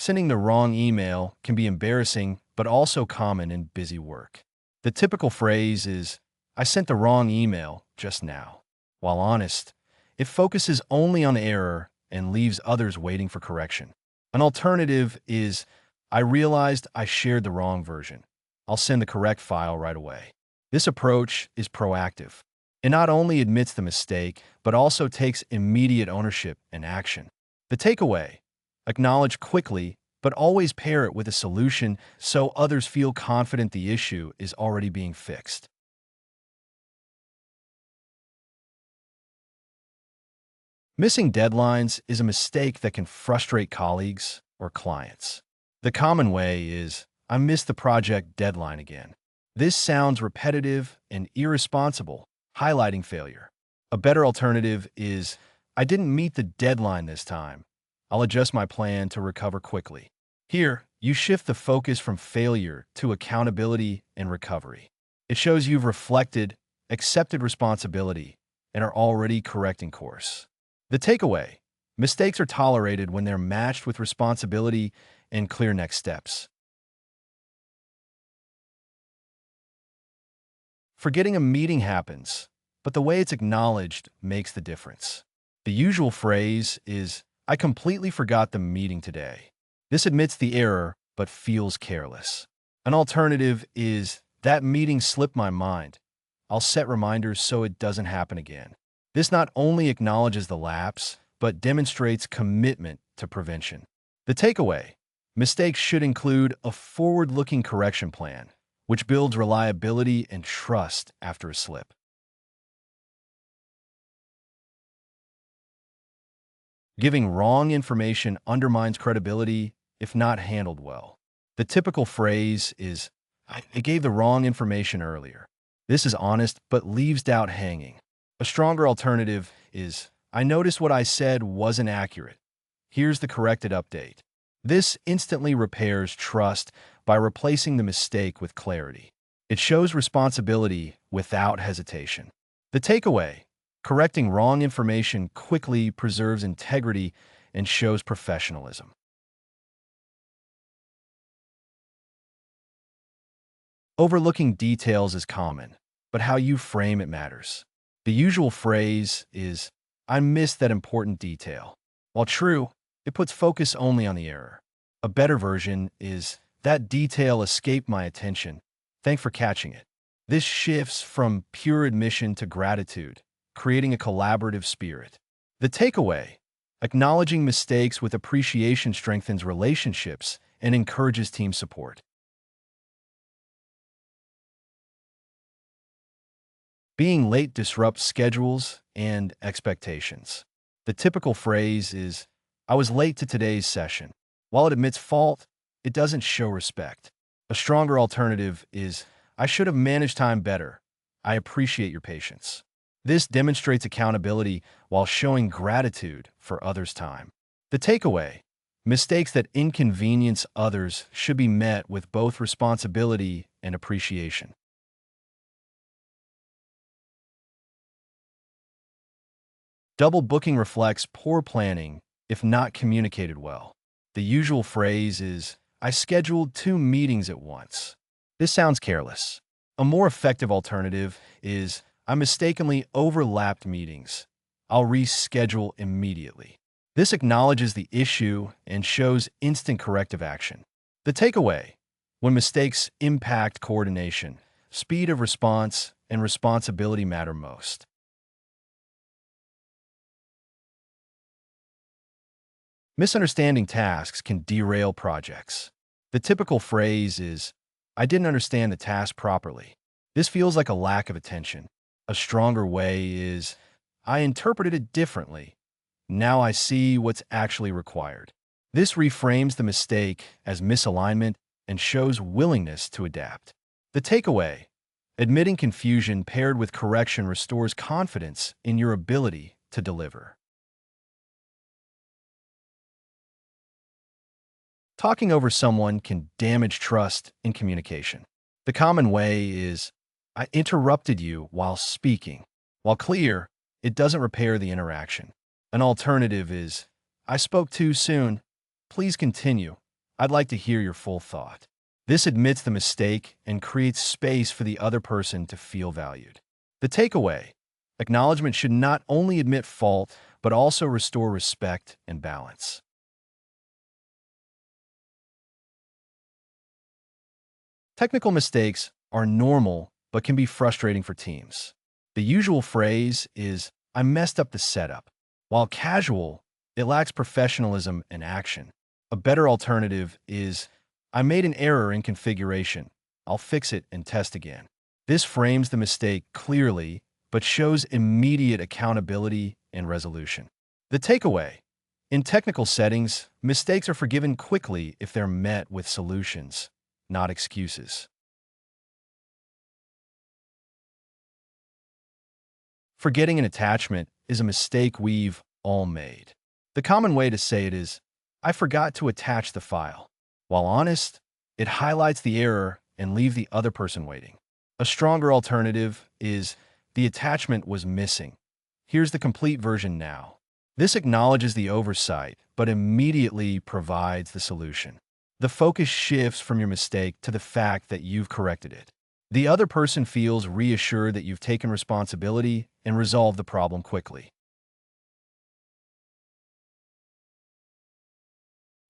Sending the wrong email can be embarrassing, but also common in busy work. The typical phrase is, "I sent the wrong email just now." While honest, it focuses only on error and leaves others waiting for correction. An alternative is, "I realized I shared the wrong version. I'll send the correct file right away." This approach is proactive. It not only admits the mistake, but also takes immediate ownership and action. The takeaway: acknowledge quickly, but always pair it with a solution so others feel confident the issue is already being fixed. Missing deadlines is a mistake that can frustrate colleagues or clients. The common way is, "I missed the project deadline again." This sounds repetitive and irresponsible, highlighting failure. A better alternative is, "I didn't meet the deadline this time. I'll adjust my plan to recover quickly." Here, you shift the focus from failure to accountability and recovery. It shows you've reflected, accepted responsibility, and are already correcting course. The takeaway: mistakes are tolerated when they're matched with responsibility and clear next steps. Forgetting a meeting happens, but the way it's acknowledged makes the difference. The usual phrase is, "I completely forgot the meeting today." This admits the error, but feels careless. An alternative is, "That meeting slipped my mind. I'll set reminders so it doesn't happen again." This not only acknowledges the lapse, but demonstrates commitment to prevention. The takeaway: mistakes should include a forward-looking correction plan, which builds reliability and trust after a slip. Giving wrong information undermines credibility if not handled well. The typical phrase is, "I gave the wrong information earlier." This is honest but leaves doubt hanging. A stronger alternative is, "I noticed what I said wasn't accurate. Here's the corrected update." This instantly repairs trust by replacing the mistake with clarity. It shows responsibility without hesitation. The takeaway: correcting wrong information quickly preserves integrity and shows professionalism. Overlooking details is common, but how you frame it matters. The usual phrase is, "I missed that important detail." While true, it puts focus only on the error. A better version is, "That detail escaped my attention. Thanks for catching it." This shifts from pure admission to gratitude, creating a collaborative spirit. The takeaway: acknowledging mistakes with appreciation strengthens relationships and encourages team support. Being late disrupts schedules and expectations. The typical phrase is, "I was late to today's session." While it admits fault, it doesn't show respect. A stronger alternative is, "I should have managed time better. I appreciate your patience." This demonstrates accountability while showing gratitude for others' time. The takeaway: mistakes that inconvenience others should be met with both responsibility and appreciation. Double booking reflects poor planning if not communicated well. The usual phrase is, "I scheduled 2 meetings at once." This sounds careless. A more effective alternative is, "I mistakenly overlapped meetings. I'll reschedule immediately." This acknowledges the issue and shows instant corrective action. The takeaway: when mistakes impact coordination, speed of response and responsibility matter most. Misunderstanding tasks can derail projects. The typical phrase is, "I didn't understand the task properly." This feels like a lack of attention. A stronger way is, "I interpreted it differently. Now I see what's actually required." This reframes the mistake as misalignment and shows willingness to adapt. The takeaway: admitting confusion paired with correction restores confidence in your ability to deliver. Talking over someone can damage trust in communication. The common way is, "I interrupted you while speaking." While clear, it doesn't repair the interaction. An alternative is, "I spoke too soon. Please continue." I'd like to hear your full thought. This admits the mistake and creates space for the other person to feel valued. The takeaway: acknowledgement should not only admit fault, but also restore respect and balance. Technical mistakes are normal, but can be frustrating for teams. The usual phrase is, I messed up the setup. While casual, it lacks professionalism and action. A better alternative is, I made an error in configuration. I'll fix it and test again. This frames the mistake clearly, but shows immediate accountability and resolution. The takeaway: in technical settings, mistakes are forgiven quickly if they're met with solutions, not excuses. Forgetting an attachment is a mistake we've all made. The common way to say it is, I forgot to attach the file. While honest, it highlights the error and leaves the other person waiting. A stronger alternative is, the attachment was missing. Here's the complete version now. This acknowledges the oversight, but immediately provides the solution. The focus shifts from your mistake to the fact that you've corrected it. The other person feels reassured that you've taken responsibility and resolved the problem quickly.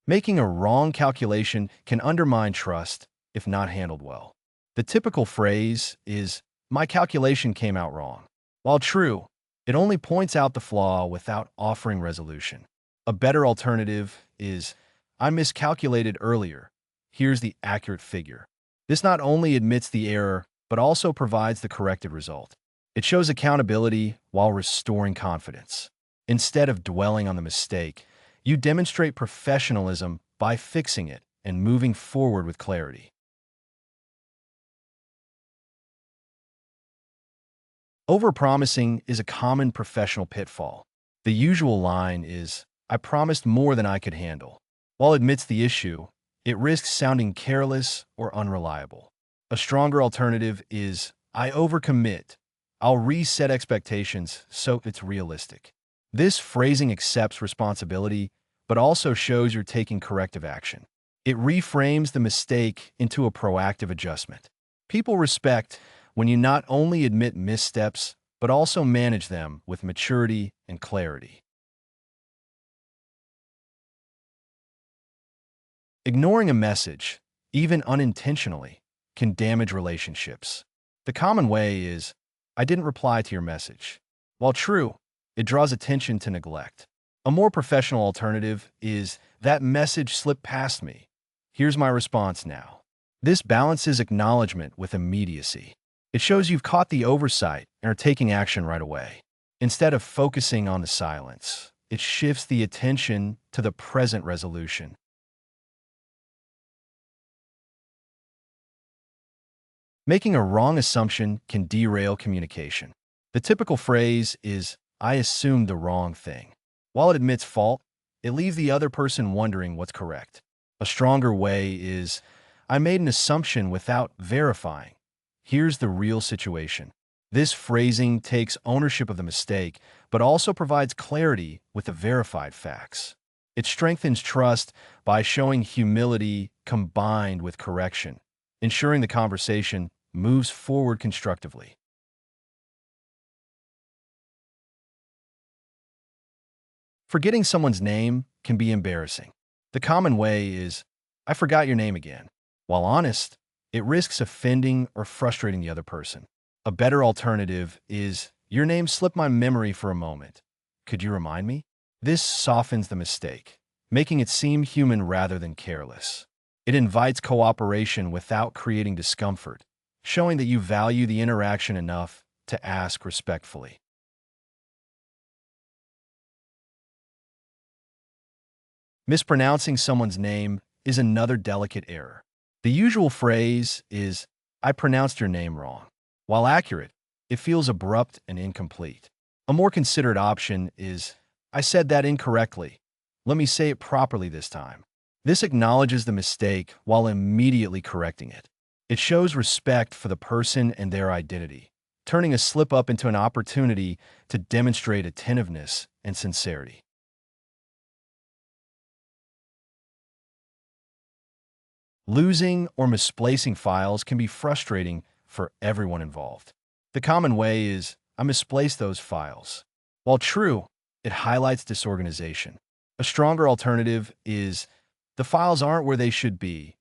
Making a wrong calculation can undermine trust if not handled well. The typical phrase is, my calculation came out wrong. While true, it only points out the flaw without offering resolution. A better alternative is, I miscalculated earlier. Here's the accurate figure. This not only admits the error, but also provides the corrected result. It shows accountability while restoring confidence. Instead of dwelling on the mistake, you demonstrate professionalism by fixing it and moving forward with clarity. Overpromising is a common professional pitfall. The usual line is, I promised more than I could handle. While it admits the issue, it risks sounding careless or unreliable. A stronger alternative is, I overcommit. I'll reset expectations so it's realistic. This phrasing accepts responsibility, but also shows you're taking corrective action. It reframes the mistake into a proactive adjustment. People respect when you not only admit missteps, but also manage them with maturity and clarity. Ignoring a message, even unintentionally, can damage relationships. The common way is, I didn't reply to your message. While true, it draws attention to neglect. A more professional alternative is, that message slipped past me. Here's my response now. This balances acknowledgement with immediacy. It shows you've caught the oversight and are taking action right away. Instead of focusing on the silence, it shifts the attention to the present resolution. Making a wrong assumption can derail communication. The typical phrase is, I assumed the wrong thing. While it admits fault, it leaves the other person wondering what's correct. A stronger way is, I made an assumption without verifying. Here's the real situation. This phrasing takes ownership of the mistake, but also provides clarity with the verified facts. It strengthens trust by showing humility combined with correction, ensuring the conversation moves forward constructively. Forgetting someone's name can be embarrassing. The common way is, I forgot your name again. While honest, it risks offending or frustrating the other person. A better alternative is, your name slipped my memory for a moment. Could you remind me? This softens the mistake, making it seem human rather than careless. It invites cooperation without creating discomfort, showing that you value the interaction enough to ask respectfully. Mispronouncing someone's name is another delicate error. The usual phrase is, I pronounced your name wrong. While accurate, it feels abrupt and incomplete. A more considered option is, I said that incorrectly. Let me say it properly this time. This acknowledges the mistake while immediately correcting it. It shows respect for the person and their identity, turning a slip-up into an opportunity to demonstrate attentiveness and sincerity. Losing or misplacing files can be frustrating for everyone involved. The common way is, I misplaced those files. While true, it highlights disorganization. A stronger alternative is, the files aren't where they should be.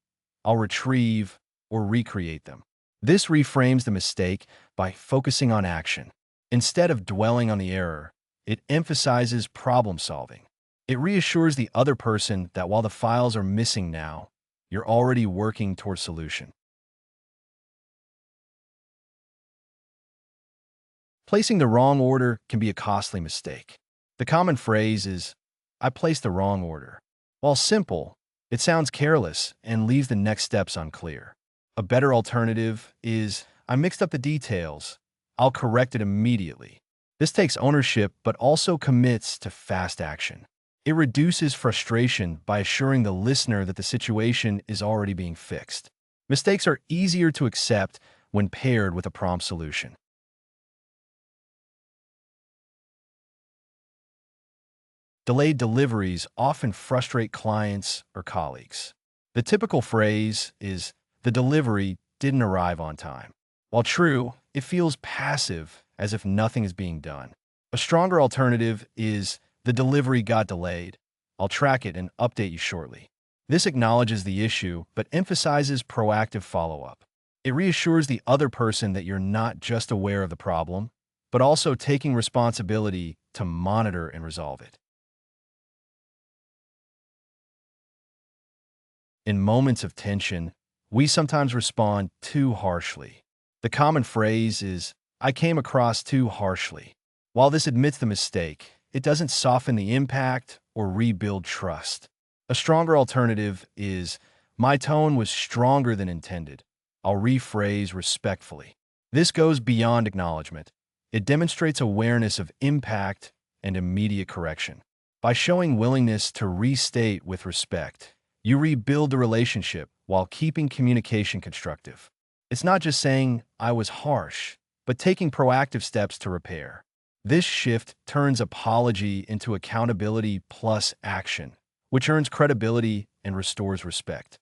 I'll retrieve or recreate them. This reframes the mistake by focusing on action. Instead of dwelling on the error, it emphasizes problem solving. It reassures the other person that while the files are missing now, you're already working toward solution. Placing the wrong order can be a costly mistake. The common phrase is, I placed the wrong order. While simple, it sounds careless and leaves the next steps unclear. A better alternative is, I mixed up the details. I'll correct it immediately. This takes ownership but also commits to fast action. It reduces frustration by assuring the listener that the situation is already being fixed. Mistakes are easier to accept when paired with a prompt solution. Delayed deliveries often frustrate clients or colleagues. The typical phrase is, the delivery didn't arrive on time. While true, it feels passive, as if nothing is being done. A stronger alternative is, the delivery got delayed. I'll track it and update you shortly. This acknowledges the issue, but emphasizes proactive follow-up. It reassures the other person that you're not just aware of the problem, but also taking responsibility to monitor and resolve it. In moments of tension, we sometimes respond too harshly. The common phrase is, I came across too harshly. While this admits the mistake, it doesn't soften the impact or rebuild trust. A stronger alternative is, my tone was stronger than intended. I'll rephrase respectfully. This goes beyond acknowledgement. It demonstrates awareness of impact and immediate correction. By showing willingness to restate with respect, you rebuild the relationship while keeping communication constructive. It's not just saying, I was harsh, but taking proactive steps to repair. This shift turns apology into accountability plus action, which earns credibility and restores respect.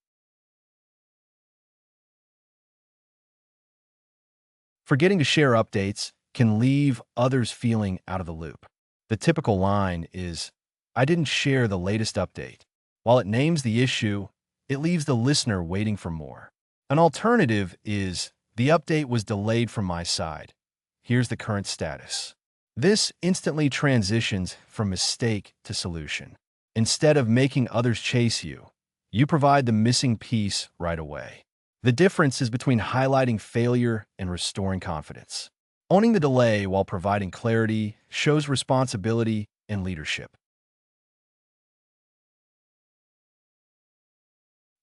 Forgetting to share updates can leave others feeling out of the loop. The typical line is, I didn't share the latest update. While it names the issue, it leaves the listener waiting for more. An alternative is, the update was delayed from my side. Here's the current status. This instantly transitions from mistake to solution. Instead of making others chase you, you provide the missing piece right away. The difference is between highlighting failure and restoring confidence. Owning the delay while providing clarity shows responsibility and leadership.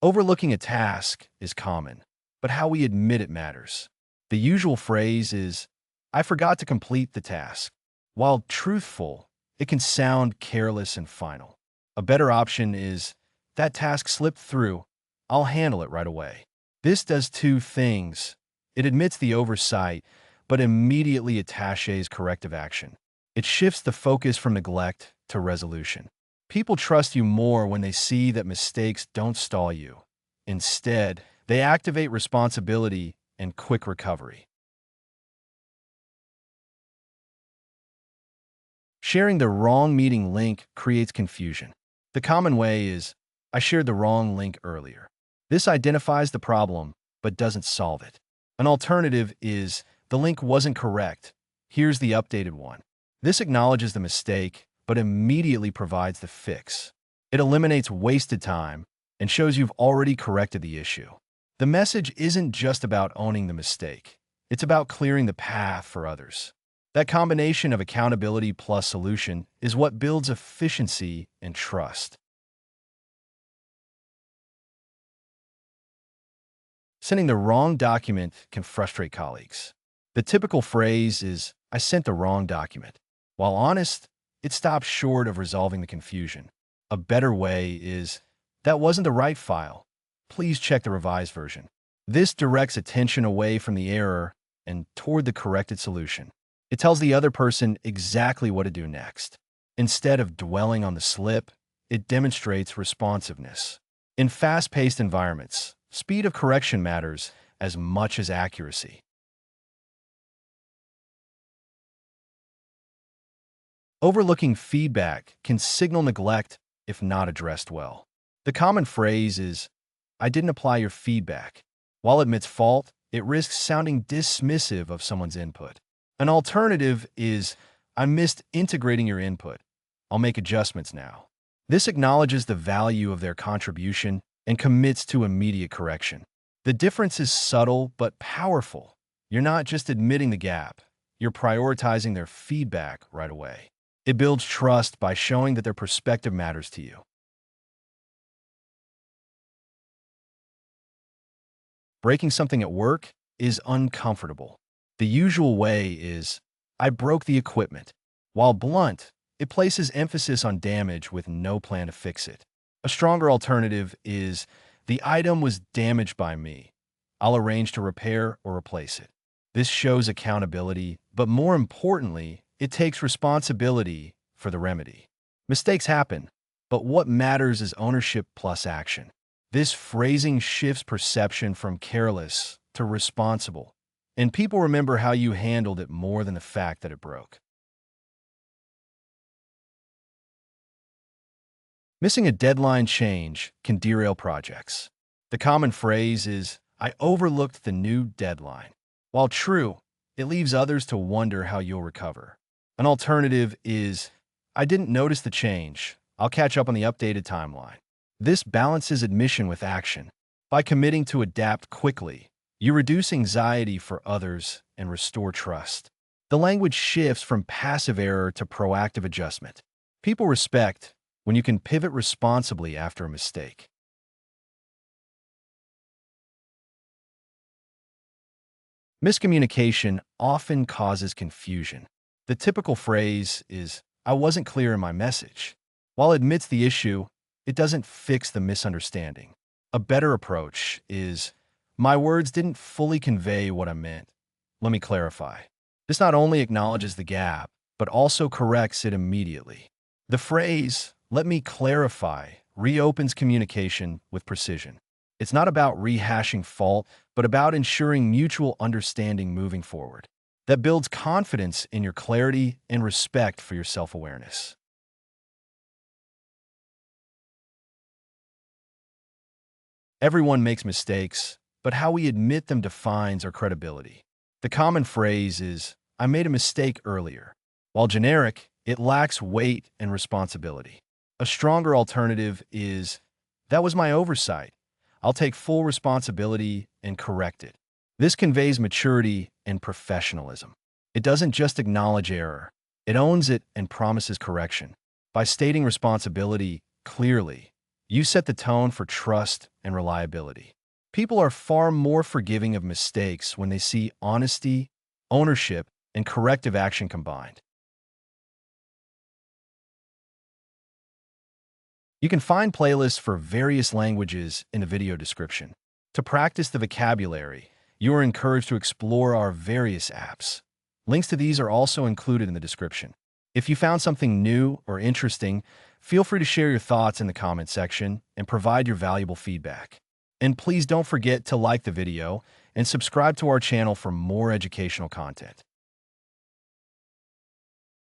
Overlooking a task is common, but how we admit it matters. The usual phrase is, I forgot to complete the task. While truthful, it can sound careless and final. A better option is, that task slipped through. I'll handle it right away. This does two things. It admits the oversight, but immediately attaches corrective action. It shifts the focus from neglect to resolution. People trust you more when they see that mistakes don't stall you. Instead, they activate responsibility and quick recovery. Sharing the wrong meeting link creates confusion. The common way is, I shared the wrong link earlier. This identifies the problem, but doesn't solve it. An alternative is, the link wasn't correct. Here's the updated one. This acknowledges the mistake, but immediately provides the fix. It eliminates wasted time and shows you've already corrected the issue. The message isn't just about owning the mistake. It's about clearing the path for others. That combination of accountability plus solution is what builds efficiency and trust. Sending the wrong document can frustrate colleagues. The typical phrase is, I sent the wrong document. While honest, it stops short of resolving the confusion. A better way is, that wasn't the right file. Please check the revised version. This directs attention away from the error and toward the corrected solution. It tells the other person exactly what to do next. Instead of dwelling on the slip, it demonstrates responsiveness. In fast-paced environments, speed of correction matters as much as accuracy. Overlooking feedback can signal neglect if not addressed well. The common phrase is, "I didn't apply your feedback." While it admits fault, it risks sounding dismissive of someone's input. An alternative is, "I missed integrating your input. I'll make adjustments now." This acknowledges the value of their contribution and commits to immediate correction. The difference is subtle but powerful. You're not just admitting the gap, you're prioritizing their feedback right away. It builds trust by showing that their perspective matters to you. Breaking something at work is uncomfortable. The usual way is, "I broke the equipment." While blunt, it places emphasis on damage with no plan to fix it. A stronger alternative is, "The item was damaged by me. I'll arrange to repair or replace it." This shows accountability, but more importantly, it takes responsibility for the remedy. Mistakes happen, but what matters is ownership plus action. This phrasing shifts perception from careless to responsible, and people remember how you handled it more than the fact that it broke. Missing a deadline change can derail projects. The common phrase is, "I overlooked the new deadline." While true, it leaves others to wonder how you'll recover. An alternative is, "I didn't notice the change. I'll catch up on the updated timeline." This balances admission with action. By committing to adapt quickly, you reduce anxiety for others and restore trust. The language shifts from passive error to proactive adjustment. People respect when you can pivot responsibly after a mistake. Miscommunication often causes confusion. The typical phrase is, "I wasn't clear in my message." While it admits the issue, it doesn't fix the misunderstanding. A better approach is, "My words didn't fully convey what I meant. Let me clarify." This not only acknowledges the gap, but also corrects it immediately. The phrase, "Let me clarify," reopens communication with precision. It's not about rehashing fault, but about ensuring mutual understanding moving forward. That builds confidence in your clarity and respect for your self-awareness. Everyone makes mistakes, but how we admit them defines our credibility. The common phrase is, "I made a mistake earlier." While generic, it lacks weight and responsibility. A stronger alternative is, "That was my oversight. I'll take full responsibility and correct it." This conveys maturity and professionalism. It doesn't just acknowledge error, it owns it and promises correction. By stating responsibility clearly, you set the tone for trust and reliability. People are far more forgiving of mistakes when they see honesty, ownership, and corrective action combined. You can find playlists for various languages in the video description. To practice the vocabulary, you are encouraged to explore our various apps. Links to these are also included in the description. If you found something new or interesting, feel free to share your thoughts in the comment section and provide your valuable feedback. And please don't forget to like the video and subscribe to our channel for more educational content.